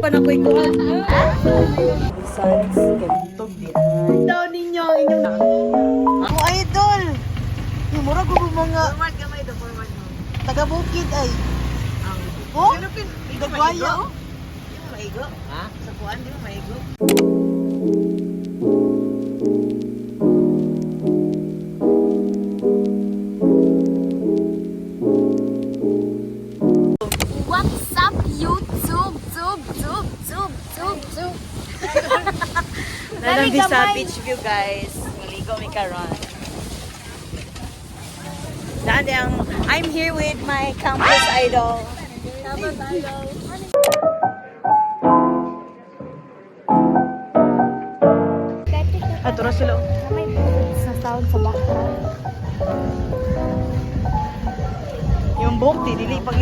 Panakoy ko Sans kentog di ay. Daw ninyo inyong Ako idol. Yung mura ko mga Forward gamay do, forward mo. taga bukid ay. Oh? Dagwaya oh. Di mo maigo? Ha? Sa kuan, di mo maigo? What's up, YouTube? Nalambi sa beach view guys. Maligo mi karon. I'm here with my campus idol. Atura sila. May bukod sa sound sa background. Yung buhok di dili pag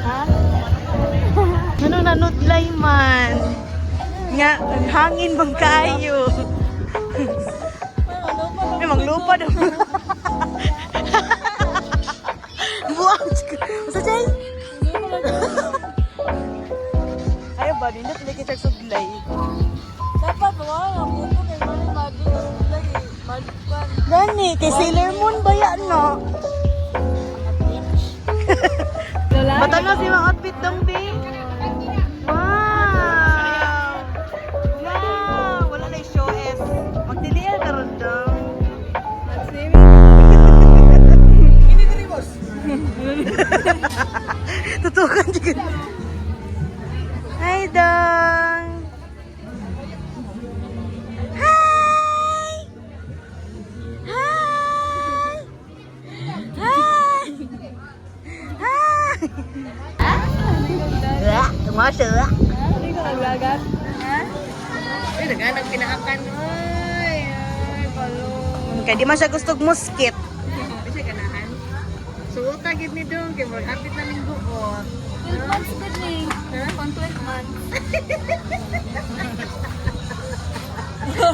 Ha? Ano nanudlay man. Nga hangin bang kayo. May maglupa daw. Buang. Sa chay. Ayaw ba din na kita suglay. Dapat wala ang buko kay Mami Madi lagi. Magpan. Gani kay Sailor Moon ba yan no? Bata na si mga outfit dong be. Wow! Wow! Wala na yung show S. Magdilian ka ron daw. Hindi na rin, boss. Tutukan dyan. Hi, Dong! Hi! Hi! Hi! Hi! Tumasya. Hindi ka naglagat. Ha? Ay, naghanap pinaakan. Ay, palo. Kaya di man siya gustong muskit. Ay, siya ganahan. Suota gid ni Dong, kay more hapit na ning buot. 12 months good ni. On 12 months.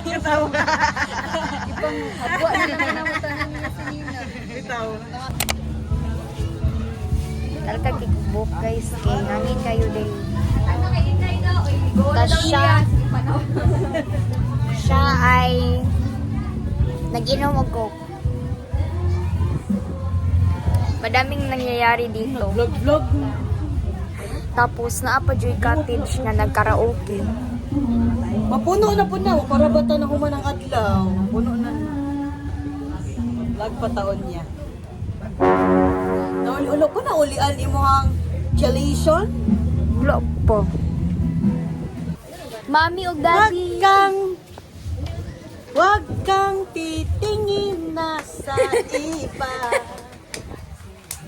Katawa. Abwa na tayo ng tanan na sinina. Bitaw. Talaga kikbuk guys, kay hangin kayo din. Ano kay Inday daw? Tapos siya ay nag-inom og coke. Madaming nangyayari dito. Vlog. Tapos naapa joy cottage na nagkaraoke. Mapuno na po na. Para bata na human ang adlaw. Puno na. Vlog pa taon niya. Nauli-ulo po na ulian imuhang gelation. Wala po. Mami ug daddy. Wag kang titingin na sa iba.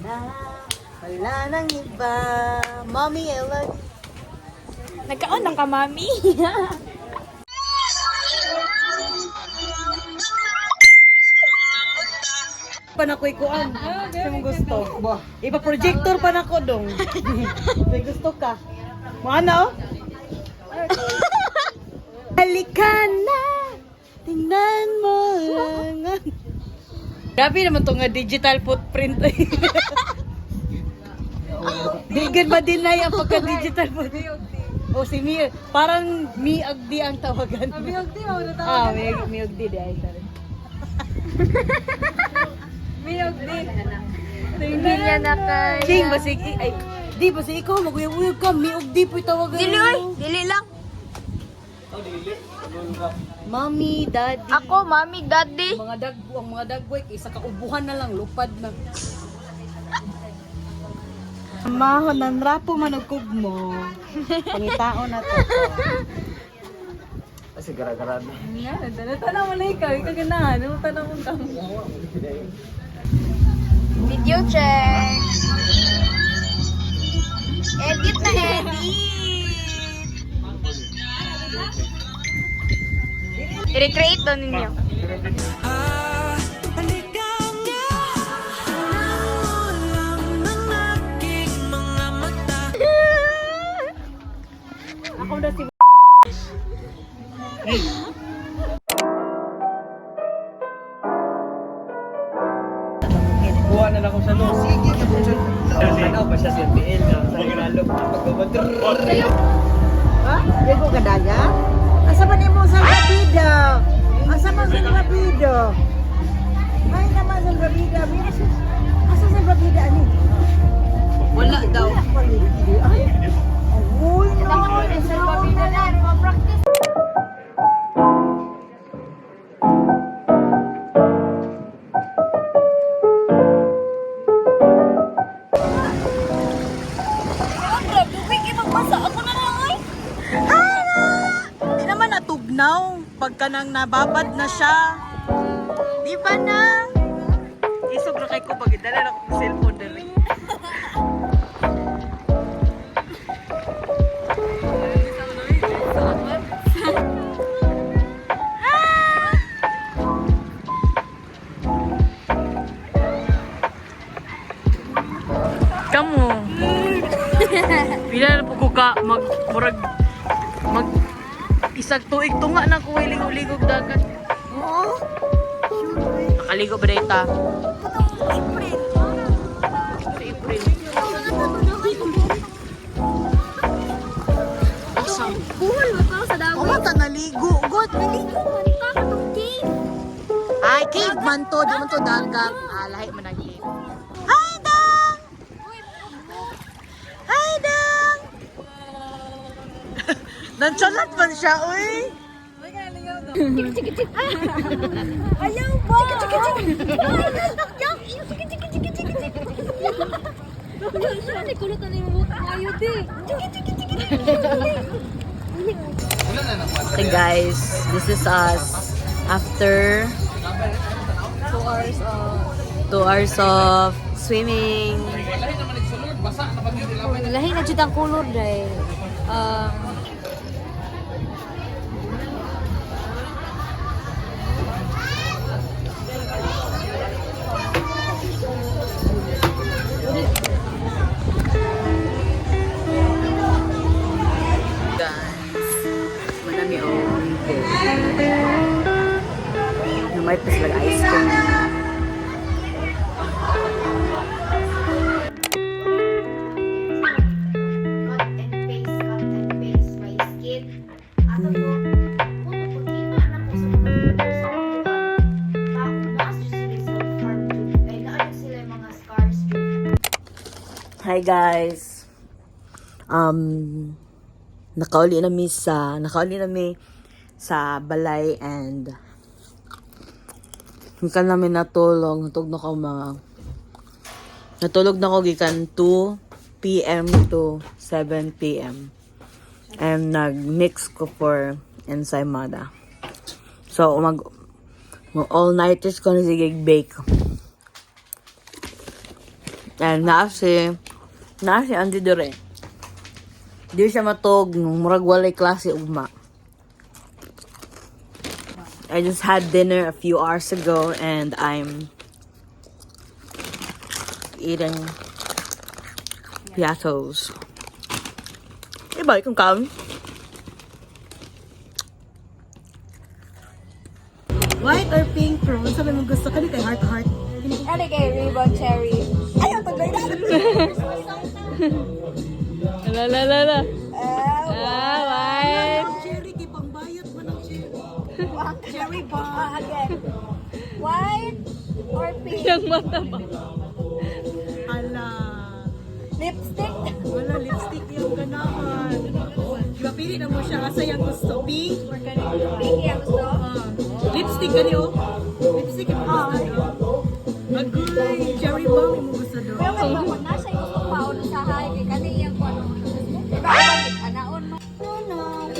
Na wala nang iba. Mommy, I love you. Nagkaon ka mami. Panakoy kuan. Sa mong gusto. Ipa-projector pa na ko dong. May gusto ka. Mo ano? Halika na. Tingnan mo lang. Grabe naman to nga digital footprint. Digan ma-deny ang pagka-digital footprint. O si Mi, parang Mi Agdi ang tawagan. Mi Agdi mo na tawagan. Mi Agdi di ay sorry. Mi Agdi. Hindi niya na kaya. Ching basig ay di basig ikaw maguyog-uyog ka. Mi Agdi po tawagan. Dili oy, dili lang. Mami, daddy. Ako, mami, daddy. Ang mga dagboy kaysa kaubuhan na lang lupad na. Mahon nan rapo manugkog mo. Pangitao na to. Kasi gara-gara. Tanaw mo na ikaw, ikaganahan. Tanaw mo ka. Video check. Edit na edit. I-recreate daw ninyo. Ako na si Buwan na lang ako sa loob. Sige, kapag siya sa PL na sa Tagalog. Ha? Diego Kadaga? Asa ba nimo sa Rapida? Asa man sa Rapida? Ay naman sa Rapida. Asa sa Rapida ani? Wala daw. Ay. Uy, no. Sa pamilya na, ma-practice. Di naman natugnaw pagka nang nababad na siya. Di ba na? Isog na kay ko pag idala na ko cellphone dali. Kamu. Pila na po ko ka mag isag tuig tunga na ko ligo-ligog dagat. Oo. Nakaligo ba data? April. Sa April. Asa? Buhol mo pa sa daw. Kumanta naligo. God, naligo. Ay, cave man to. Di man to dagat. Lahi man ang cave. Hi, Dang! Hi, Dang! Nonchalant man siya, uy. Ayaw ba? Kulutan na yung mukha kayo, di. Okay, guys. This is us after 2 hours of swimming. Lahi na dyan ang kulor dahil. Guys, manami o may pas lang ice cream. Hi guys. Nakauli nami sa balay and gikan namin natulog na ko gikan 2 p.m. to 7 p.m. and nag-mix ko for ensaymada. So all nighters ko na sige bake. And nasi andi dire. Di siya matog nung murag walay klase ugma. I just had dinner a few hours ago and I'm eating piatos. Iba ikong kaon. White or pink prawn? Sabi mo gusto ka ni kay heart. Ano kay ribbon cherry? Ayaw, taglay na! La. White. Cherry, di pang bayot mo ng cherry. Cherry ba? Again. White or pink? Yung mata ba? Ala. Lipstick? Wala, lipstick yung ganahan. Pili na mo siya kasi yung gusto. Pink? Pink yung gusto? Lipstick ka niyo? Lipstick yung gusto. Agoy, cherry bomb yung gusto doon. Pero wait ako, nasa yung gusto pa o sa hay, kay kaniyang ko ano. Diba, anaon mo? No.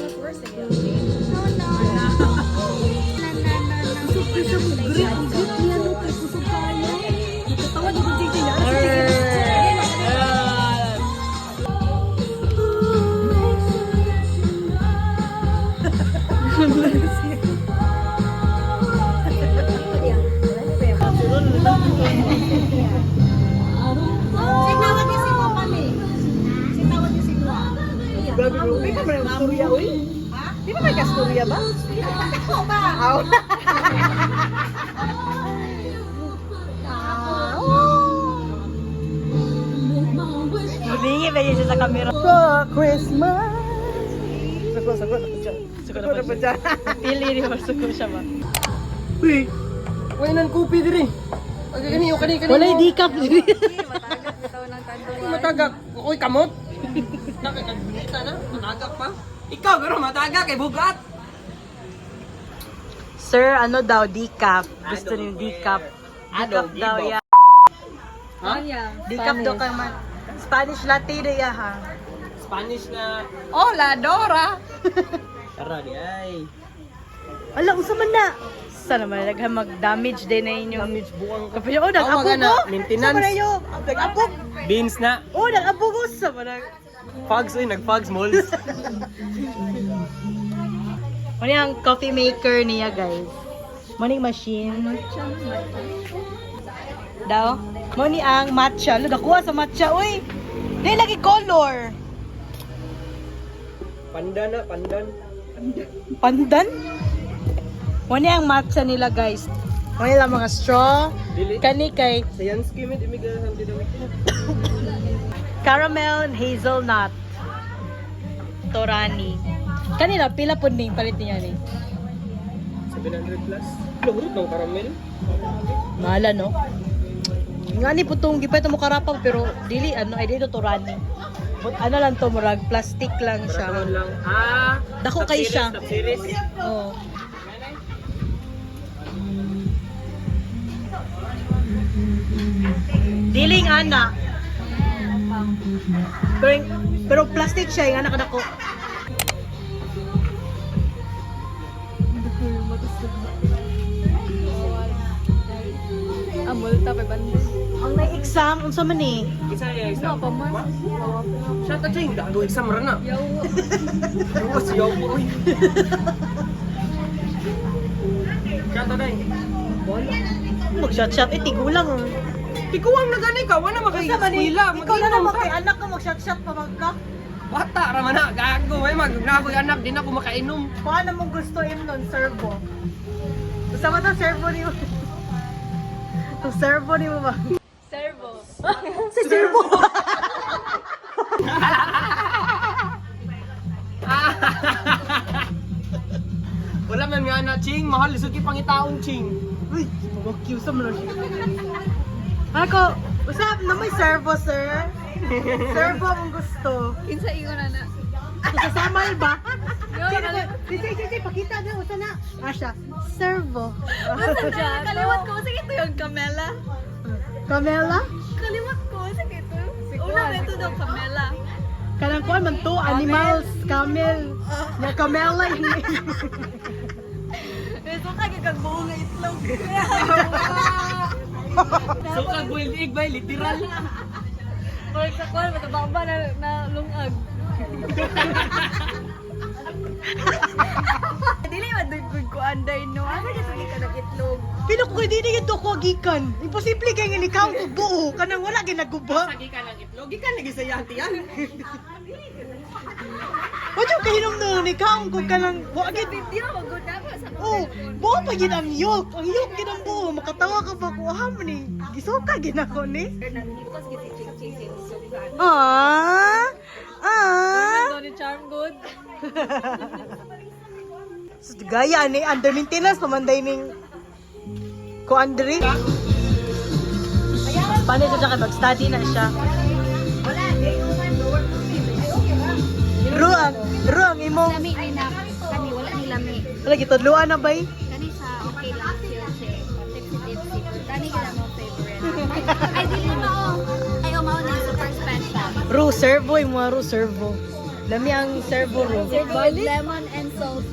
Kusog ka siya mo. Great niya no kay kusog kayo. Tawad ko din niya. Sitawad niya si Mo kami. Sitawad niya si Mo. Grabe bro, may ka ba storya oy? Ha? Di ba may kastorya ba? Ako ba? Ningi ba yun siya sa camera? For Christmas. Suko na pa siya. Pili ni mo, suko siya ba? Uy! Uy, nan kupi diri. Kani Wala yung decaf diri. Matagak bitaw ng kanduan. matagak. Uy, kamot. Nakakagita na, matagak pa. Ikaw, pero matagak kay bugat. Sir, ano daw, decaf. Gusto niyo decaf. Decaf daw ya. Ha? Decaf daw kang man. Spanish latte daw ya ha. Spanish na. Hola, Dora! Tara di ay. Ala, unsa man na? Sana man naghan mag-damage din na inyo. Damage buwang ka. Kapag oh, nag-abog magana, ko. maintenance. Sa man ayo, nag-abog. Beans na. Oh, nag-abog ko sa man. Fogs, uy, nag-fogs malls. Ano yung coffee maker niya, guys? Morning machine. Daw? Moni ang matcha. Ano, nakuha sa matcha, uy. Dahil lagi color. Pandan na, pandan. Pandan? Moni ang matcha nila, guys. Moni lang mga straw. Dili. Kani kay Sayansky mit imigahan din dawit. caramel and hazelnut. Torani. Kanina, pila po ning palit niya ni. 700 plus. Lurot ng caramel. Mahala, no? Nga ni po itong gipay mo karapang pero dili, ano, ay dito Torani. But ano lang to, murag, plastic lang siya. Karon lang. Ah, Dako kay siya. Top series. Oo. Diling ana. Pero plastic siya, yung anak ko. Multa pa banda. Ang may exam, unsa man eh. Isa ya isa. Ano pa man? Siya ta ching dago exam ra na. Yaw. Ano si yaw uy. Kato dai. Mag-shot-shot, eh, tigulang. Tikuwang na gani ka, wala makay Unsa man eh, eskwela. ikaw na naman kay anak ko mag-shot-shot pa magka. Bata ra man na, gago may magnakoy anak din ako makainom. Paano mong gusto nun, servo? Gusto mo itong servo ni mo? Itong servo ni mo ba? Servo. Si servo! Wala man nga na ching, mahal suki pangitaong ching. Uy, pag-accuse mo lang siya. Ako, usap na may servo, sir. Servo ang gusto. Kinsa ingon na na. Sasamal ba? Yo, Sige, pakita na, usa na. Asya, servo. Kaliwat ko sige ito yung Camela. Camela? Kaliwat ko sige ito. Una ba ito daw Camela? Kanang kuan man to, animals, camel. Nga Camela hindi. Ito ka gagbuo nga itlog. So kag boiled egg ba literal. Pag sa kwan matabang ba na lungag. Dili madugod ko anday no. Asa ka sige ka ng itlog? Pino ko hindi ito ko gikan. Imposible kay nga ikaw ko buo. Kanang wala ginaguba. Sagi ka ng itlog, ikan lagi sa yanti yan. What yung kahinom nun, ikaw kung kanang wagid. Di na magod ako sa Oh, buo pa gid ang yolk. Ang yolk gid ang buo. Makatawa ka ba ko aham ni. Gisuka gid ako ni. Nanipas kiti ching ching sugan. Ah. Ah. Ni charm good. So, gaya ni under maintenance pamanday ning ko Andre. Paano siya kay mag-study na siya? Wala, di ko man work for me. Ruang imong Lami ay na kani wala ni lami. wala gitudluan na bay. Kani sa okay lang chill chill. Sensitive. Kani gila mo favorite. Ay dili mao. Ay mao na super special. Ru servo imo ru servo. Lami ang servo ru. Lemon and salt.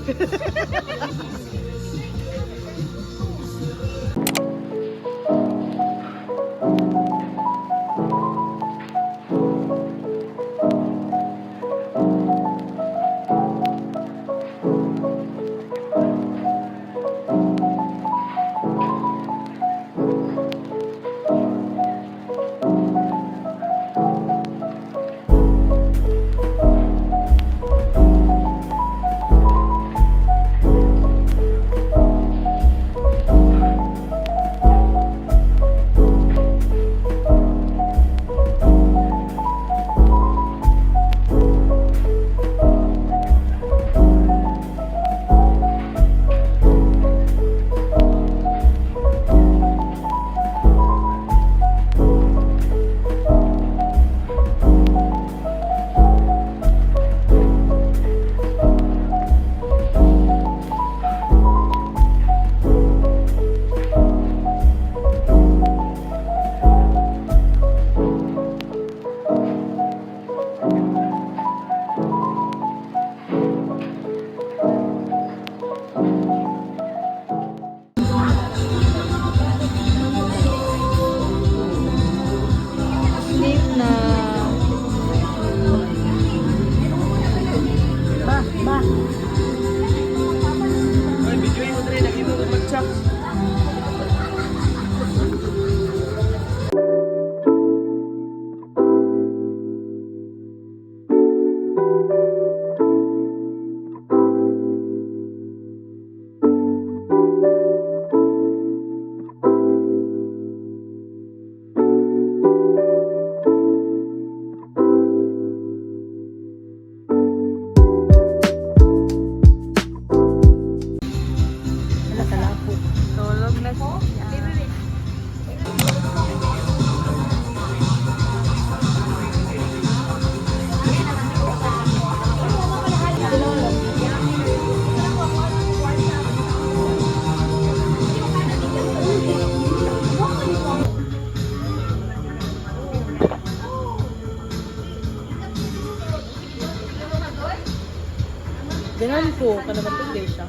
Ganun ko, ka naman tugay siya.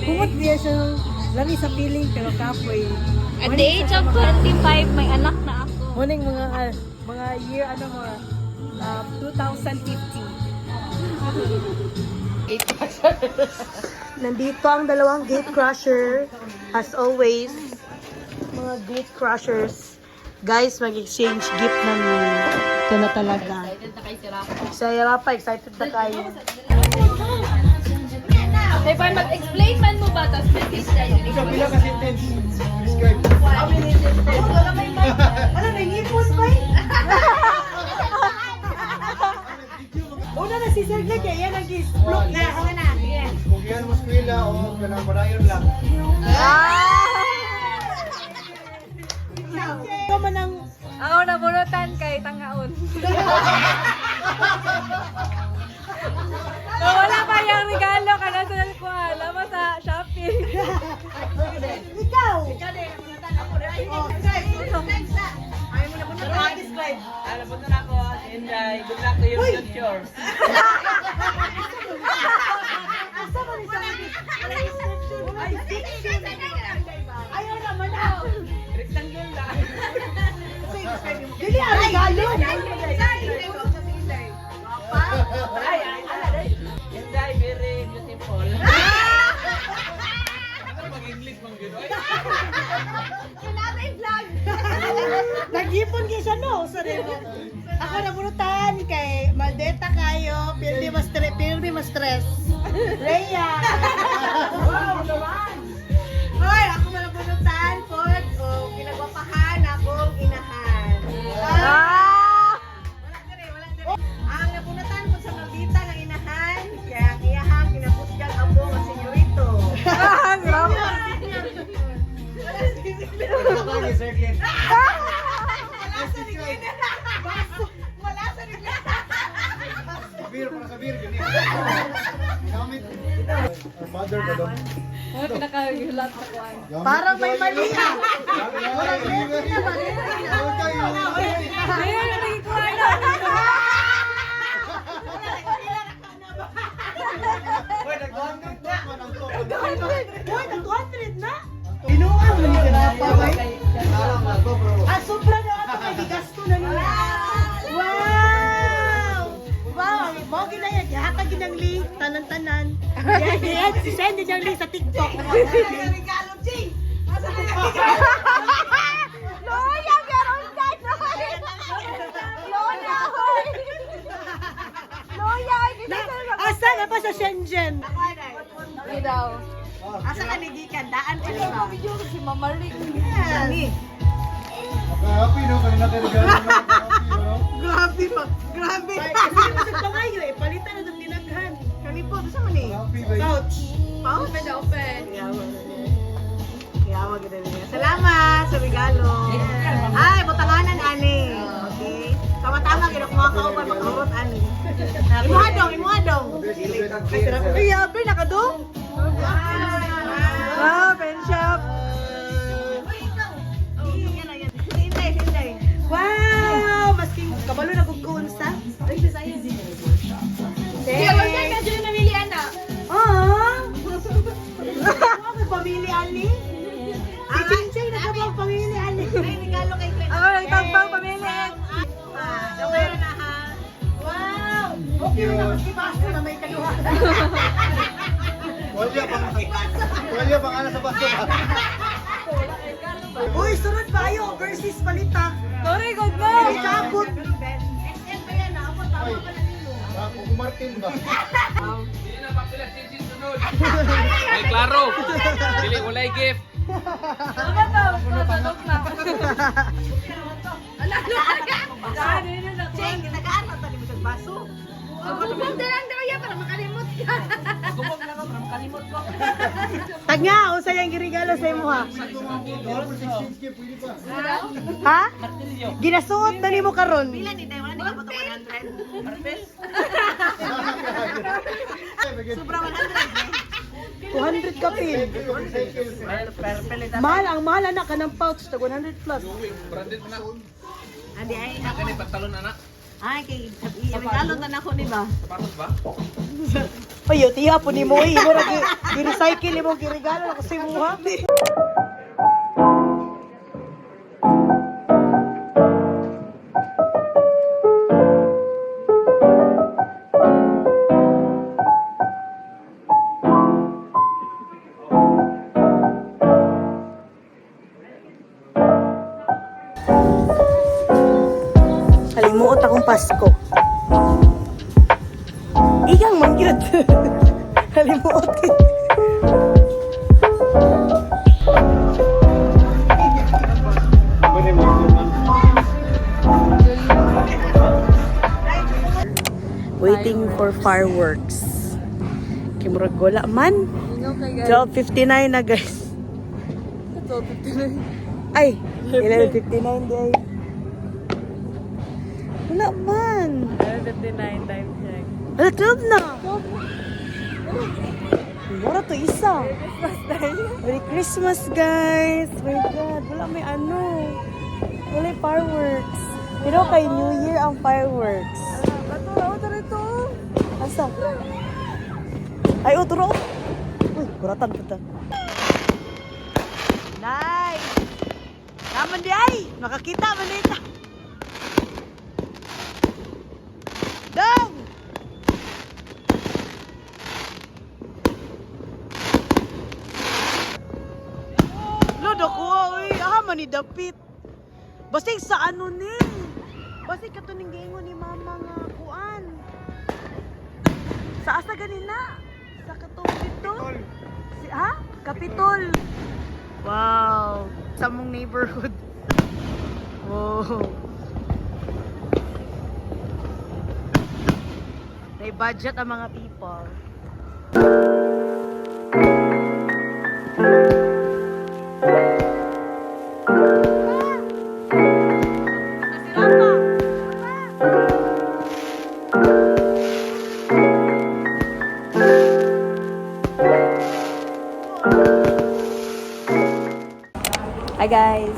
Kumot niya siya. Lami sa feeling pero kapoy. At the age of 25, may anak na ako. Muning mga year ano mga 2050. Nandito ang dalawang gate crusher. As always, mga gate crushers. Guys, mag-exchange gift na ni. Ito na talaga. Excited na pa, excited na kayo. Ay, pa mag-explain man mo ba? Tapos message tayo. Ano, may ngipon ba eh? Una na si Sir Greg, yan ang gis-block na. Kung yan mo skwila o kanang lang. Ikaw man ang Ako nabunutan kay Tangaon. Wala pa yung regalo ka na sa kuha. Lama sa shopping. ikaw. Alam mo na ako, Inday. Good luck to your future. Asa man isa ay fiction. Ayaw naman ako. Rectangle lang. Dili ang regalo. Inday, very beautiful. Nag-ipon kayo siya, no? Ako nabunutan kay Maldeta kayo, pirmi mas stress. Rhea! Wow, naman! Hoy, ako nabunutan, Ford, o pinagwapahan akong inahan. Ang nabunutan ko sa Maldita ng inahan, kaya ang iyahang kinapusgang abo ang senyorito. Kabir para kabir ganyan. Gamit. Mother ka daw. Pinakagulat sa kuha. Parang may mali ah. Hoy, nag-200 na? Binuang mo ni Ganapa, bay? Ah, sobra na ito kay gigasto na niya. Wow! Wow! Mo ginaya, gihatag ginang link, tanan-tanan. Yan, send din yung link sa TikTok. Regalo, Jing! Loya, meron ka! Loya! Asa na pa sa Shenzhen? Hindi daw. Asa ka nigikan? Daan ka Ito ang video ko si Mama Rick. Yes. Happy no kanina kay regalo no. Happy no. Grabe pa. Grabe. Kasi masag pa ngayo eh. Palitan na ng dinaghan. Kami po, gusto mo ni? Happy ba? Pouch. Pouch? Open na open. Yawa ganda niya. Salamat sa regalo. Ay, butanganan ani. Okay. Tama-tama, ginakuha ka upan, makarot ani. Imuha dong. Ay, sarap. Ay, yabe, nakadong. Ah, pen shop. Wow! Masking kabalo na kung sa. Kaya wala ka dyan namilian na. Ako pamili ani. Si Chinchay na ka pamili ani. Ay, regalo kay Glenn. Ako nagtagbang pamili. Dawera na ha. Wow! Okay na magkibaso na may kaluha. Wala pang ana sa baso. Uy, sunod pa ayo versus palita. Sorry, good mo. Ikabot. SM pa yan, ako tama pa na nilo. Kung Martin ba? Ay, klaro. Dili, walay gift. Ano to? Tatanok na. Cheng, ginagaan mo tali mo sa baso. Gumog na lang daw yan para makalimot ka. Gumog na ako, para makalimot ko. Tagnya, usa yung girigalo sa imo ha. Ha? Ginasuot na nimo karon. Pila ni day, wala ni ka 100. Martes? Sobra 100. 200 ka pin. Perpelit. Mahal, ang mahal anak ka ng pouch, tag 100 plus. Branded na. Adi ay, Kani pantalon anak. Ay, kay regalo na nako ni ba? Sapatos ba? Ayo, tiya po ni mo eh. Mura gi-recycle mo gi-regalo ako sa imuha. Halimuot akong Pasko. Igang mangyod. Halimuot. Pwede mo naman. Waiting for fireworks. Kimurag wala man. 12:59 na guys. 12:59. Ay, 11:59 di ay. Wala man. 59 time check. Wala, 12 na. Wala to isa. Merry Christmas guys. My God, wala may ano. Wala yung fireworks. Pero kay New Year ang fireworks. Bato rito. Asa? Ay, turo. Uy, kuratan kita. Nice. Naman di ay. Makakita man dito. Dong! Lodo ko, uy. Man ni dapit. Basig sa ano ni? Basig katuning gaingon ni mama nga kuan. Sa asa ganina? Sa Kapitol. Ha? Kapitol. Wow. Sa mong neighborhood. Wow. May budget ang mga people. Hi guys!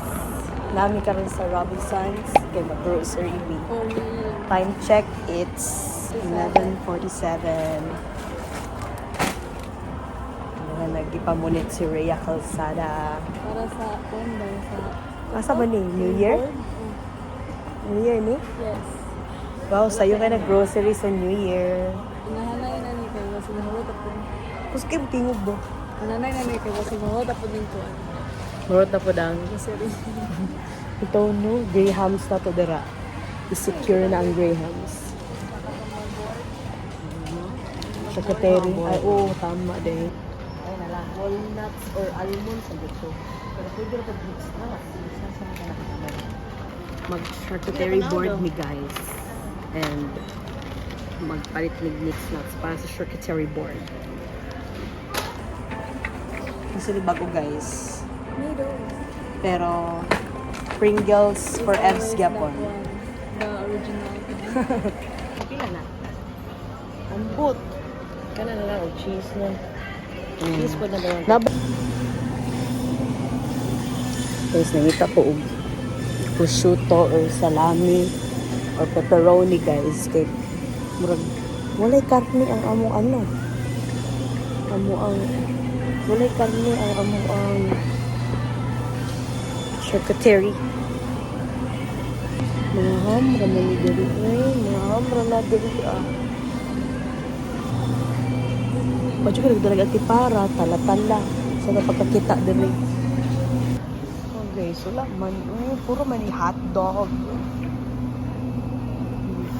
Nami ka rin sa Robinsons. Kaya mag-grocery week. Time check, it's 11:47. Nag-ipamunit si Rhea Calzada. Para sa Honda, sa... Asa ba ni? New Year? New Year ni? Yes. Wow, sa'yo ka nag-grocery sa New Year. Nanay na ni kayo, kasi mahulot ako. Kus kayo tingog ba? Nanay na ni kayo, kasi mahulot ako din ko. Murot na po dang. Ito no, Grahams na to dira. I-secure na ang Grahams. Secretary. Ay, oo, tama din. Ay, nala, walnuts or almonds sa dito. Pero pwede rin pag-mix na. Sasama ka na kasama. Mag-charcuterie board me guys. And magpalit ng mixed nuts para sa charcuterie board. Kasi bago guys. Pero Pringles for Evs Gapon. The original. Pila na. Ambot. Kana na lang, o cheese na. Cheese po na daw. Guys, nangita ko og prosciutto or salami or pepperoni guys. Kay murag walay karne ang among ano. Walay karne ang among charcuterie. Mga hamra na ni diri. Mga hamra na diri. Ba't yung nagdalag at para, tala-tala. Sa napagkakita diri. Okay, so lang man. Puro man yung hotdog.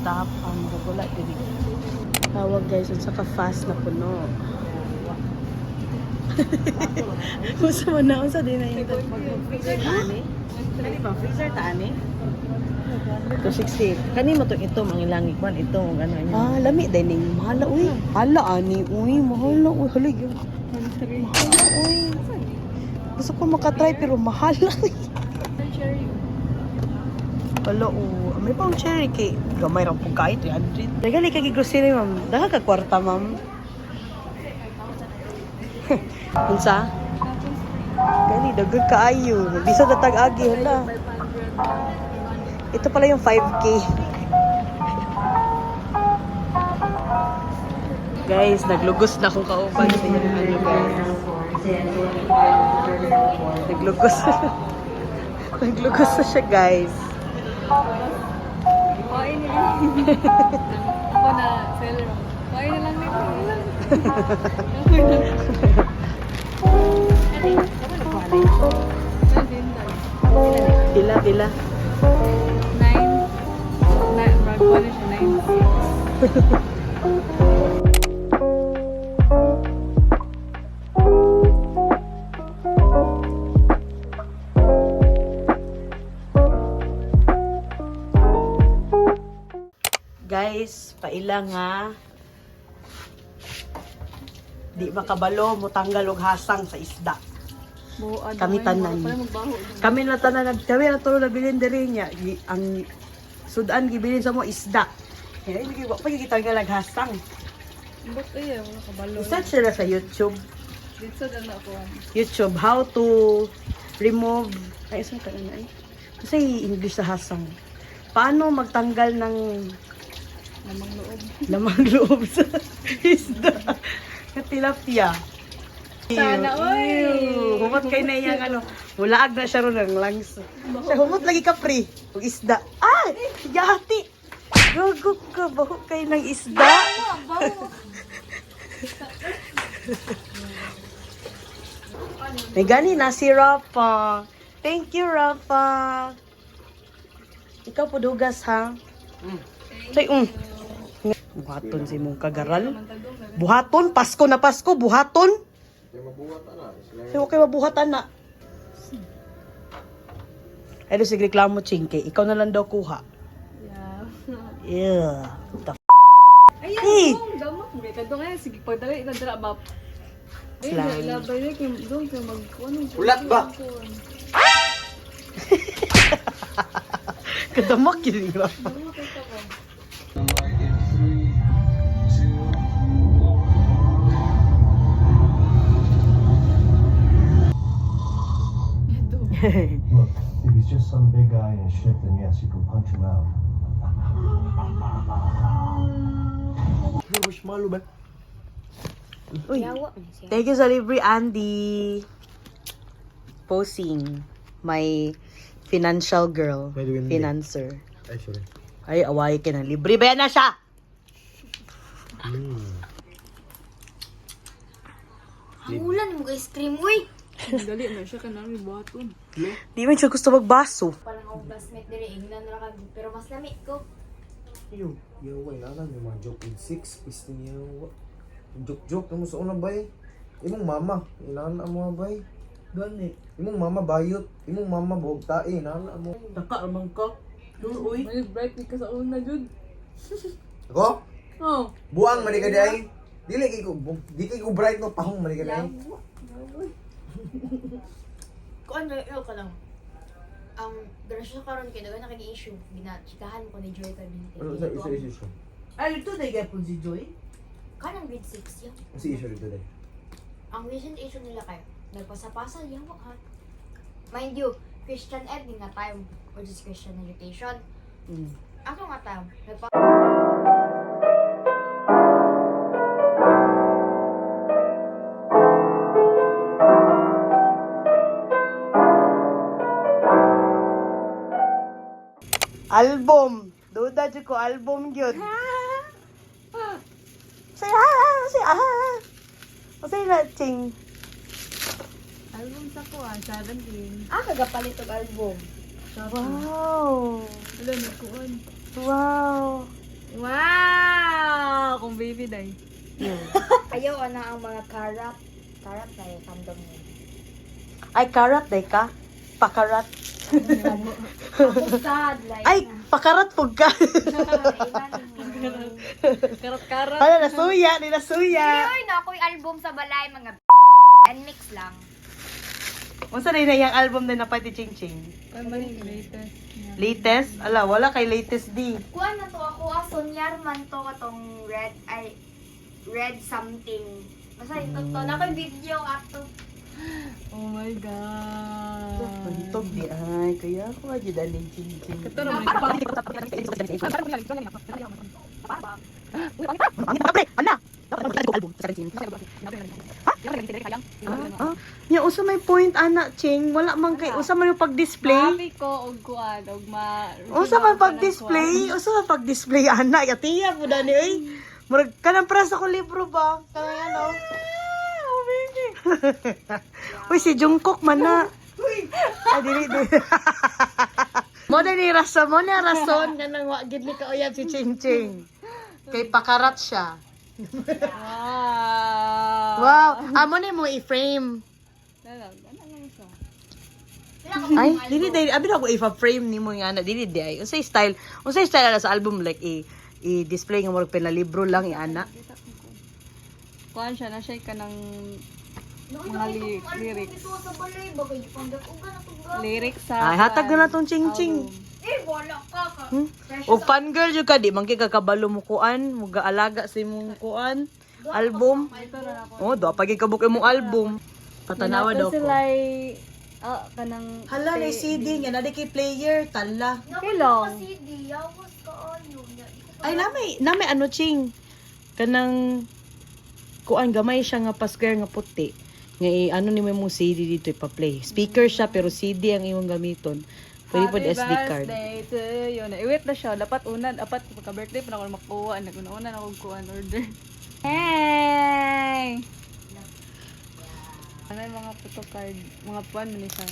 Tapang, wala diri. Tawag guys, at saka fast na puno. Gusto mo na, unsa din na ito. Freezer taani? Kani ba? Freezer taani? 260. Kani mo to ito, mga langit man. Ito, mga ano yun. Ah, lami din ning mahala uy. Hala ani uy, mahala uy. Hala yun. Mahala uy. Gusto ko makatry pero mahala uy. Hala may pang cherry cake. Gamay ra pug kay 300. Dagali kay grocery ma'am. Daha ka kwarta ma'am. Unsa? Gani dagag kaayo. Bisa ta tag-agi hala. Ito pala yung 5K. Guys, naglugos na akong kauban sa inyo. Ano, guys? Naglugos. Naglugos na siya, guys. Kuhain nila. Ako na, seller. Kuhain na lang nito. Tila, tila. 9. Magkuha na siya 9. Guys, paila nga. Di makabalo mo tanggal og hasang sa isda. Kami tanan. Kami na tanan kami na tulo na bilin diri niya. Ang sudan gibilin sa mo isda. Kaya hindi pa kita nga hasang. Ba't iya, wala kabalo. Search na sa YouTube. Dito na ako. YouTube how to remove ay isa ka na eh. Kasi English sa hasang. Paano magtanggal ng lamang loob sa isda? Tilapia. Sana, oy! Humot kay na iyang ano. Mulaag na siya ron ng langs. Siya humot lagi ka pre. Ang isda. Ay! Yati! Gago ka. Baho kayo ng isda. May gani na si Rafa. Thank you, Rafa. Ikaw po dugas, ha? Say, buhaton si mong kagaral. Buhaton? Pasko na Pasko, buhaton? Say, okay, mabuhatan na. Ay, do sige reklamo, Chinky. Ikaw na lang daw kuha. Yeah. The Ayan, Hey! damak mo. Kadto nga, sige, pagdala, itadala map. Ayun, Slang. ilabay na, doon kayo magkuhan. Ulat ba? Kadamak yun yung Rafa. Look, if he's just some big guy in shit, then yes, you can punch him out. Uy, thank you sa libre, Andy. Posing. My financial girl. Financer. Ay, away ka na. Libre ba yan na siya? Ang ulan mo guys, cream, uy! Dali na siya ka namin buhaton. Di man siya gusto magbaso. Parang ako classmate nila, ignan na lang, pero mas lamig ko. Yo, wala na yung mga joke in 6, pisting yawa. Joke na mo sa una bay. Imong mama, inana mo bay. Gani. Imong mama bayot, imong mama buhog tae, inana mo. Nakaamang ka. Uy. May bright ka sa una, Jud. Ako? Oh. Buang mani ka di ay. Di kay ko bright no pahong mani ka di ay. Kung ano, ka lang. Ang grasya karon kay dagan nakagi-issue, ginachikahan ko ni Joy Tabinte. Ano sa isa siya? Ay, ito na yung si Joy. Kanang grade 6 yan. Si issue dito day. Ang recent issue nila kayo, nagpasa-pasa, yawa ha. Mind you, Christian Ed nga tayo, which is Christian education. Ako nga tayo, Album. Duda dyan ko, album yun. Say Say na, Ching. Album sa ko 17. kagapalit og album. Wow. Wala, nagkuhan. Wow. Wow! Kung baby day. Ayaw na ang mga karap. Karap na yung fandom niya. Ay, karat, day ka? Pakarat. Ako sad, like, Ay, pakarat po ka. Karat-karat. Ano, nasuya, nasuya. Ay, na ako'y album sa balay, mga and mix lang. Unsa na yung album na napay ti Ching Ching? Ay, may latest. Latest? Ala, wala kay latest di. Kuha na to ako, Sonyar man to katong red something. Basta ito to, na ako'y video ato. Oh my God. Pantog di ay, kaya ako nga dyan aling Ching Ching. Ito naman. Ano? ching, wala man kay usa man yung pag-display. Happy ko og kuan og Usa man pag-display, ana atiya po dani oy. Murag kanang prasa ko libro ba? Kanang ano? Uy, si Jungkook man na. Ay, dili. Mo na rason kanang wa gid ni kauyab si Ching Ching. Kay pakarat siya. Wow, amo ni mo i-frame. Ay, dili dili abi na ko i-frame nimo nga na dili di ay. Unsay style na sa album like i-display nga mo libro lang ana. Kuan siya na siya kanang mga lyrics. Ito sa balay bagay panggap-ugan ako ga. Lyrics sa Ay hatag na natong Ching Ching. Wala ka. O fangirl jud ka di man kay kakabalo mo kuan, mo gaalaga sa imong kuan album. Oh, do pa kabuk imong album. Patanawa daw ko. sila kanang Hala na CD nga na kay player tala. Pilong. CD, yawas ka ayo. Ay namay ano Ching. Kanang kuan gamay siya nga pa square nga puti. Nga ano ni mo CD dito ipa-play. Speaker siya pero CD ang imong gamiton. Pwede po SD card. Happy birthday to you. Iwit na siya. Dapat unan. Dapat pagka-birthday pa na ako makuha. Naguna-una na ako kuhaan order. Hey! Ano yung mga photocard? Mga puan mo ni siya.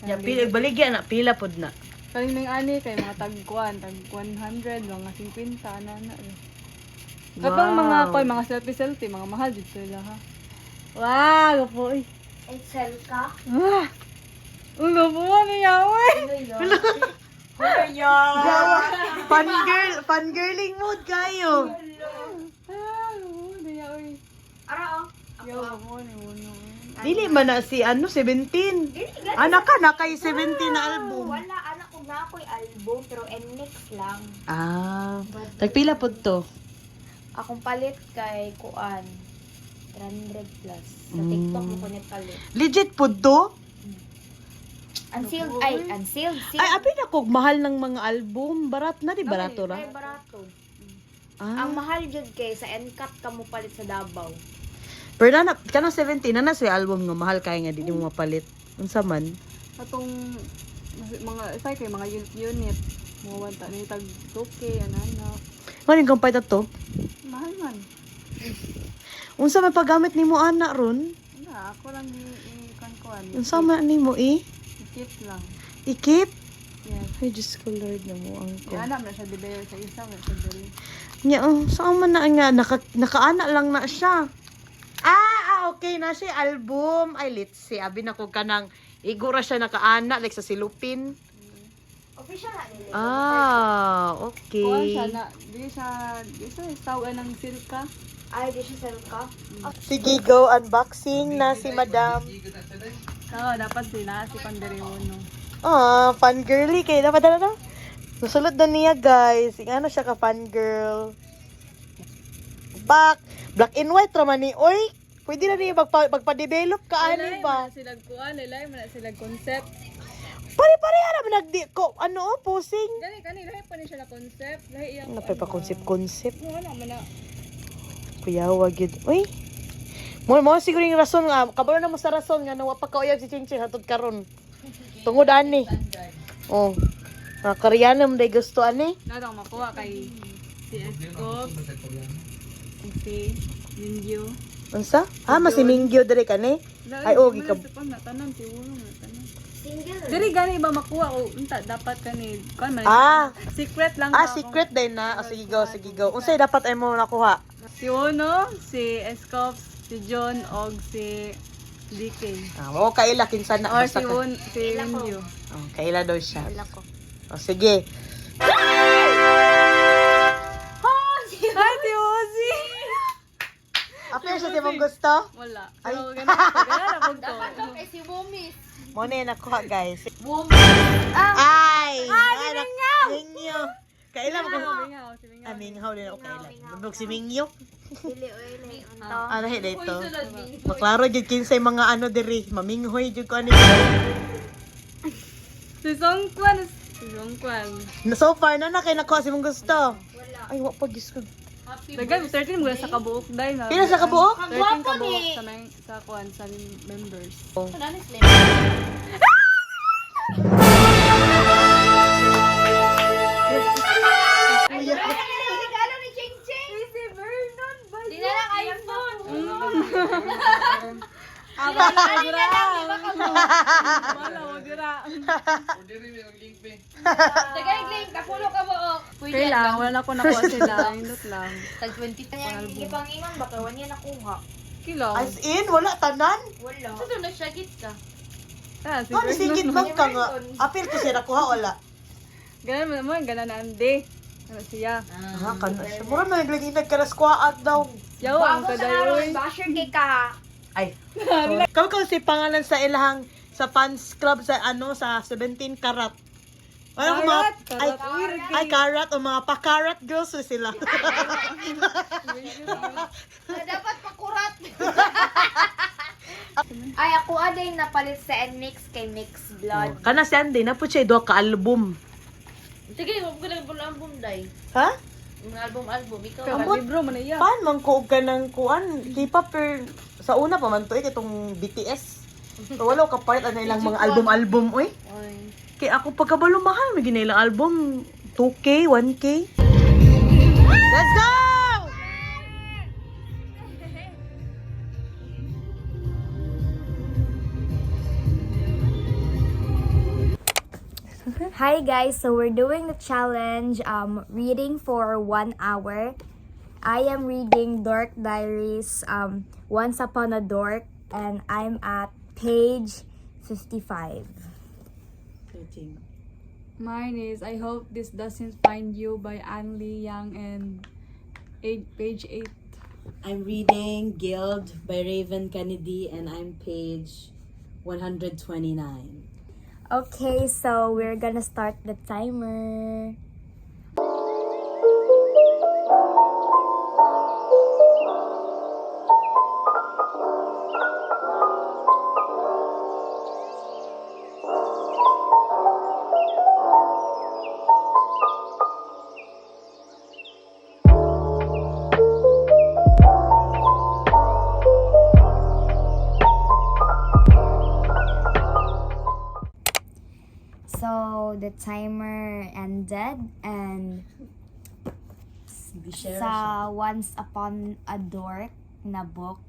Ya pila baligya na pila pod na. Kaling may ani kay mga tag-kuan. Tag 100, mga 50, ana-ana. Kapag mga kuan, mga selfie-selfie, mga mahal dito sila ha. Wow! Gapo eh. Excel ka? Ah! Ang gapo niya, wey! Fangirling mood kayo. Ah! Gapo niya, wey! Ara oh. Yo, gapo niya, uno. Dili man na si 17. Anak ka na kay 17 na album. Wala, anak ko na ako'y album, pero NMIX lang. Tagpila pod to. Akong palit kay Kuan. 300 plus. Sa TikTok mo ko net palit. Legit pod to? Unsealed, unsealed. Ay abi na kog mahal ng mga album. Barat na di barato ra. Ay, barato. Ah. Ang mahal jud kay sa NCAP ka mo palit sa Davao. Pero na kanang 17 na sa album nga mahal kay nga di mo mapalit. Unsa man? Atong mga isay kay mga unit mga wanta ni tag 2K ana. Maning kampay ta to. Mahal man. Unsa man paggamit nimo ana ron? Na ako lang i-kuan. Unsa man nimo Kit lang. Ikip? Yes. Ay Diyos ko Lord na mo ang ko. Anak na siya dibayo sa isa mo sa dili. Nya saan man na nga nakaana lang na siya. Okay na siya album. Ay let's see. Abi na ko kanang igura siya nakaana like sa silupin. Official na nila. Kuan Okay. siya na di siya tawag ng silka. Ay, di siya sell ka? Sige, go unboxing na si Madam. Dapat sila si Panderiuno. Fangirly kay dapat na. Nasulod na niya, guys. Ano siya ka fangirl. Black and white raman ni. Oy, pwede na niya magpa-develop ka ani ba? Sila kuan, nilay man sila concept. Pare-pareha naman posing. Gani lahi pa ni siya na concept. Lahi iyang Ano pa concept? wala man na. Kuya, wag yun. Uy! Mo siguro yung rason nga. Kabalo na mo sa rason nga. Nawa pa kauyab si Ching Ching hatod karon. Tungod ani. Oh. Koreano mo day gusto ani. Natang makuha kay si Escop. Si Mingyo. Unsa? Mas si Mingyo dire kani. Ay, okay ka. Tanan si Uno na tanan. Single. Diri gani ba makuha o unta dapat kani kan man. Secret lang ba Secret din na. Sige go. Unsay dapat ay mo nakuha? Si Uno, si Escop, si John og si DK. Oo, kaila kinsan na Or basta si ka. si Mingyo. Kaila daw siya. Wala ko. Sige. Ay, si Ozzy! Appear siya di mong gusto? Wala. Ay. Pero ganun to. Ay, si Womis. Mo na yung nakuha, guys. Womis. Ay! Mingyo! Kaila mo ko. Si Mingyo. Minghaw din ako kaila. Bubog si Mingyo. Dili, oy, unto. Ano dito? Maklaro jud kinsay mga diri. Maminghoy jud ko ani. Si Songkwan. Si Songkwan. So far na kay nakuha si mong gusto. Wala. Ay, wa pa gis ko. Dagay, 13 mula sa kabuok dahil na. Pila sa kabuok? 13 kabuok sa kuan sa members. Regalo ni Ching Ching! Si Vernon ba? Di na lang iPhone! Wala, wag dira. Tagay, Glenn, kapulo ka ba? Kailang, wala na ko nakuha sila. Indot lang. Tag 20 gipangingon ba? Kawan niya nakuha. Kilang. As in, wala tanan. Wala. Ito na siya git ka. Ah, si Ano, sigit Vernon. man ka nga. Apil ko siya nakuha, wala. Ganun mo, ganun na ande. Ano siya? Ah, kana siya. Mura na naglagay nagkaraskuaat daw. Yaw, ang kadayoy. Basher kay ka. Ay. Kau si pangalan sa ilahang sa fans club sa ano sa 17 karat. Ano mga Karat, ay karat o mga pa-karat girls sila. Dapat pakurat. Ay, ako aday napalit sa NMix kay Mix Blood. Kana si Andy na po siya do ka album. Sige, wag ko lang album day. Ha? Mga album, ikaw. Kamot. Libro mo na iya. Pan man ko ka ng kuan, K-pop sa una pa man to itong BTS. So wala ka part ano ilang mga album oy. Kay ako pagkabalo mahal may ginailang album 2K, 1K. Let's go! Hi guys, so we're doing the challenge reading for 1 hour. I am reading Dork Diaries Once Upon a Dork and I'm at page 55. Mine is I Hope This Doesn't Find You by Anne Lee Young and page 8. I'm reading Guild by Raven Kennedy and I'm page 129. Okay, so we're gonna start the timer. So the timer ended and sa Once Upon a Dork na book,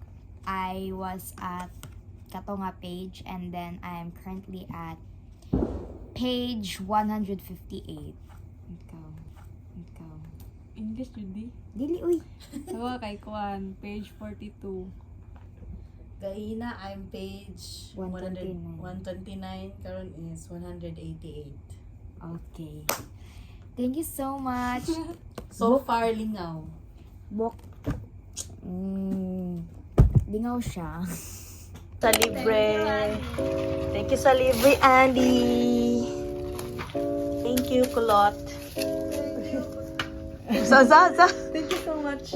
I was at kato nga page and then I am currently at page 158. Ikaw. English yun Dili, uy. Sawa kay Kuan, page 42. Kahina, I'm page 129. 129. Karon is 188. Okay. Thank you so much. So far, lingaw. Book. Lingaw siya. Sa libre. Thank you sa libre, Andy. Thank you, Kulot. Za. Thank you so much.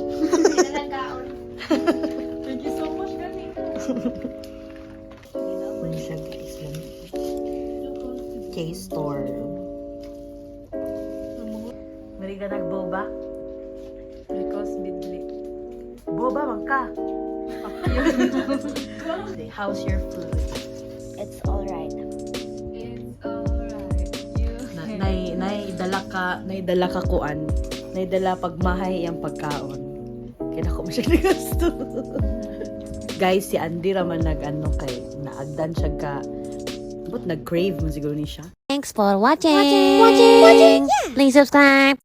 Thank you so much, ganito. Ginaman siya, guys. K-store. Mari ka nagboba? Because bidli. Boba man ka. How's your food? It's alright. It's alright. You. Naidala ka kuan. Naidala pagmahay ang pagkaon. Kaya ako masyadong gasto. Guys, si Andy raman nag-ano kay naagdan siya ka but nag-crave mo siguro ni siya. Thanks for watching. Please subscribe.